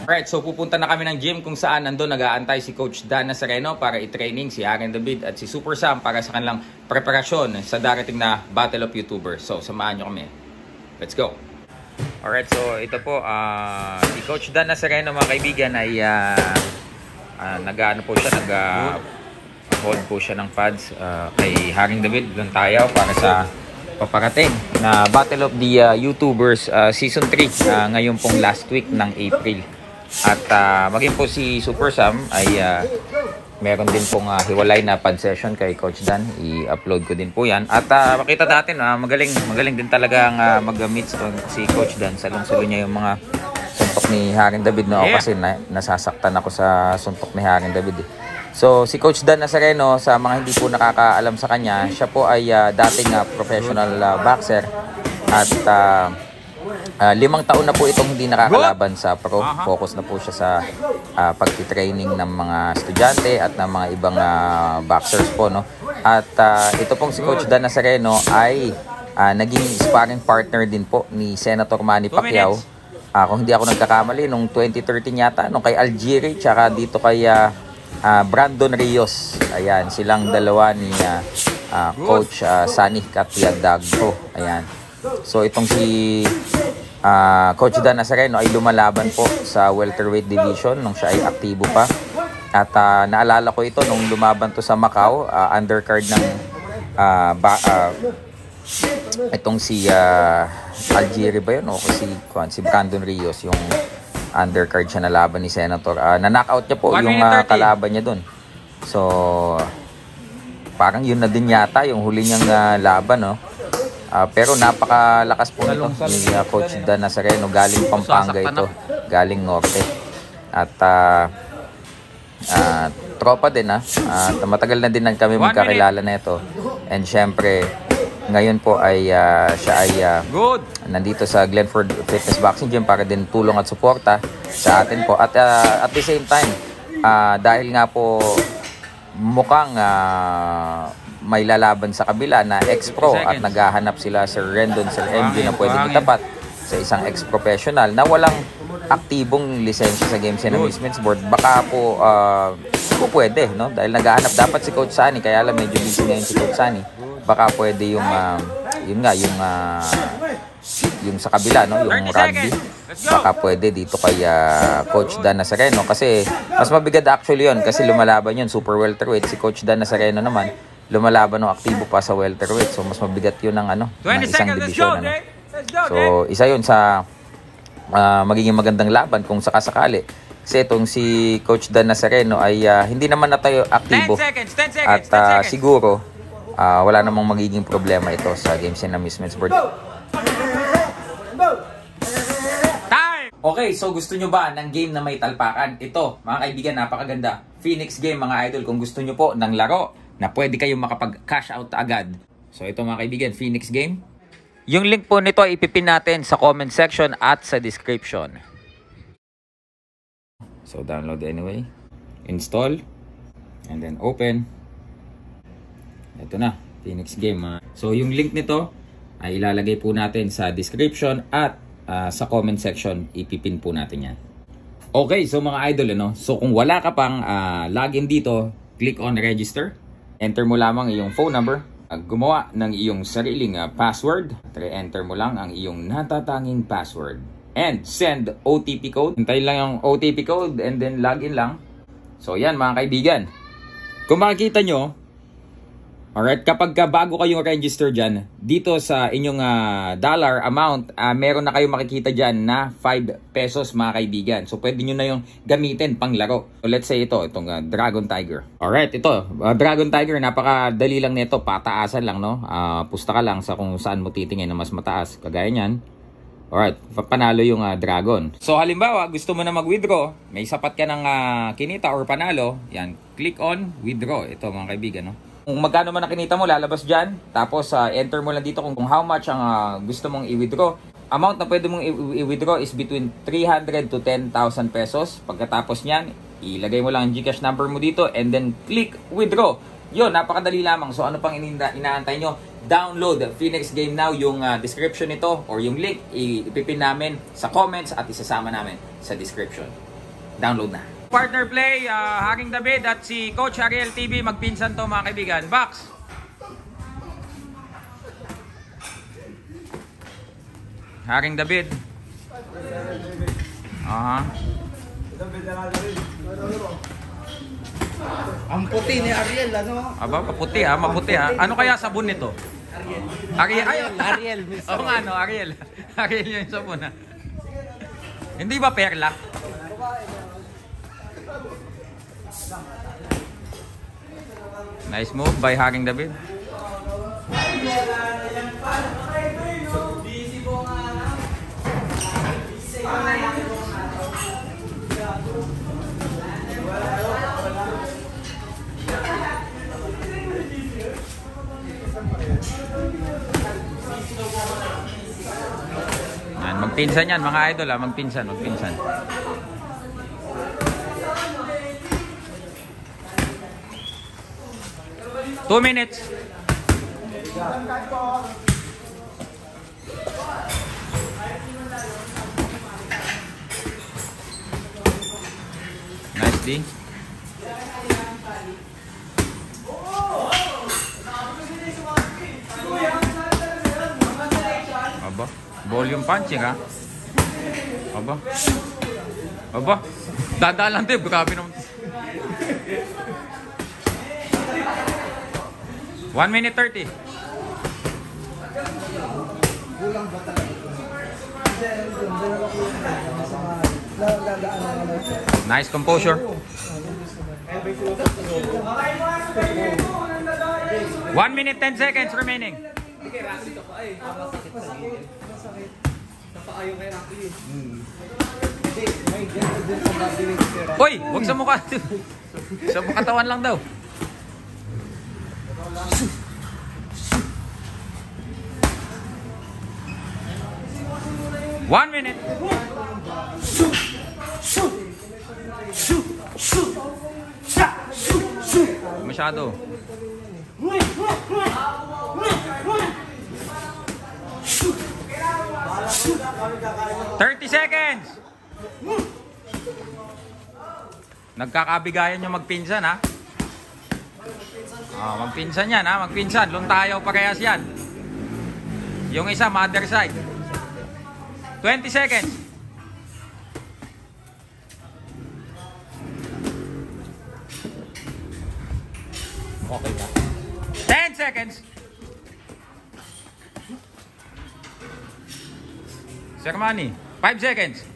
Alright, so pupunta na kami ng gym kung saan nandun nag-aantay si Coach Dan Nazareno para i-training si Haring David at si Super Sam para sa kanilang preparasyon sa darating na Battle of YouTubers. So, samahan nyo kami. Let's go! Alright, so ito po, si Coach Dan Nazareno mga kaibigan ay nag-ano po siya, nag-hold po siya ng pads kay Haring David. Doon tayo para sa paparating na Battle of the YouTubers Season 3 ngayon pong last week ng April. At maging po si Super Sam ay meron din pong hiwalay na pad session kay Coach Dan. I-upload ko din po yan. At makita natin, magaling din talaga mag-meets si Coach Dan. Salong-salo niya yung mga suntok ni Haring David. No? Kasi nasasaktan ako sa suntok ni Haring David. So si Coach Dan Nazareno, sa mga hindi po nakakaalam sa kanya, siya po ay dating professional boxer. At 5 taon na po itong hindi nakakalaban sa pro. Focus na po siya sa pagtitraining ng mga estudyante at ng mga ibang boxers po, no? At ito pong si Coach Dan Nazareno ay naging sparring partner din po ni Senator Manny Pacquiao. Kung hindi ako nagkakamali, nung 2013 yata, nung kay Algieri, tsaka dito kay Brandon Rios. Ayan, silang dalawa ni Coach Sunny Catiadagpo. Ayan. So itong si Coach Dan Nazareno ay lumalaban po sa welterweight division nung siya ay aktibo pa. At naalala ko ito nung lumaban to sa Macau, undercard ng itong si Algieri ba yun o si Brandon Rios, yung undercard siya na laban ni Senator. Na-knockout niya po yung kalaban niya dun. So parang yun na din yata yung huli niyang laban, no? Pero napakalakas po nito ni Coach Dan Nazareno. Galing Pampanga ito, galing Norte. At tropa din at matagal na din kami magkakilala na ito. And syempre ngayon po ay siya ay nandito sa Glenford Fitness Boxing Gym para din tulong at suporta sa atin po. At the same time, dahil nga po mukhang may lalaban sa kabila na ex-pro at naghahanap sila Sir Rendon, Sir MJ na pwedeng itapat sa isang ex-professional na walang aktibong lisensya sa Games and Amusements Board. Baka po pwede, no? Dahil naghahanap dapat si Coach Sunny, kaya alam medyo busy ngayon si Coach Sunny. Baka pwede yung sa kabila, no, yung rugby. Baka pwede dito kay Coach Dan Nazareno kasi mas mabigat actually yun kasi lumalaban yun super welterweight. Si Coach Dan Nazareno naman lumalaban ng aktibo pa sa welterweight, so mas mabigat yun ng ng isang division, ano. So isa yun sa magiging magandang laban kung sakasakali. Kasi itong si Coach Dan Nazareno ay hindi naman na tayo aktibo. 10 seconds, at siguro wala namang magiging problema ito sa Games and Amusements Board. Okay, so gusto nyo ba ng game na may talpakan? Ito, mga kaibigan, napakaganda. Phoenix Game, mga idol. Kung gusto nyo po ng laro na pwede kayong makapag-cash out agad. So ito, mga kaibigan, Phoenix Game. Yung link po nito ipipin natin sa comment section at sa description. So download anyway. Install. And then open. Ito na, Phoenix Game. So yung link nito ay ilalagay po natin sa description at sa comment section. Ipipin po natin yan. Okay, so mga idol, so kung wala ka pang login dito, click on register. Enter mo lamang iyong phone number. Gumawa ng iyong sariling password. Enter mo lang ang iyong natatanging password. And send OTP code. Hintayin lang yung OTP code and then login lang. So yan mga kaibigan. Kung makikita nyo, alright, kapag bago kayong register dyan, dito sa inyong dollar amount, meron na kayong makikita dyan na 5 pesos mga kaibigan. So pwede nyo na yung gamitin pang laro. So let's say itong Dragon Tiger. Alright, ito, Dragon Tiger, napakadali lang nito, pataasan lang, no? Pusta ka lang sa kung saan mo titingin na mas mataas, kagaya nyan. Alright, panalo yung Dragon. So halimbawa, gusto mo na mag-withdraw, may sapat ka ng kinita or panalo, yan, click on withdraw. Ito mga kaibigan, no? Kung magkano man nakinita mo, lalabas dyan. Tapos, enter mo lang dito kung how much ang gusto mong i-withdraw. Amount na pwede mong i-withdraw is between 300 to 10,000 pesos. Pagkatapos nyan, ilagay mo lang ang GCash number mo dito and then click withdraw. Yun, napakadali lamang. So, ano pang inaantay nyo? Download Phoenix Game Now. Yung description nito or yung link, ipipin namin sa comments at isasama namin sa description. Download na. Partner play, Haring David at si Coach Ariel TV magpinsan to mga kaibigan. Box! Haring David. Aha. Ang puti ni Ariel, ano? Aba, maputi ha, maputi ha. Ano kaya sabon nito? Ariel. Ariel. Oo nga no, Ariel. Ariel yung sabon ha. Hindi ba perla? Nice move by Haring David. Yan, magpinsan yan mga idol ha, magpinsan. 2 minutes. Nice D. Aba, volume punching ha. Aba. Dadaan lang din, grabe naman. 1 minute 30. Nice composure. 1 minute 10 seconds remaining. Hoy, wag sa mukha. Sa katawan lang daw. One minute. Masyado. 30 seconds. Nagkakabigayan yung magpinsan ha. Magpinsan yan ha, magpinsan. Luntayaw parehas yan. Yung isa, mother side. 20 seconds. Okay na. 10 seconds. Sir Manny, 5 seconds.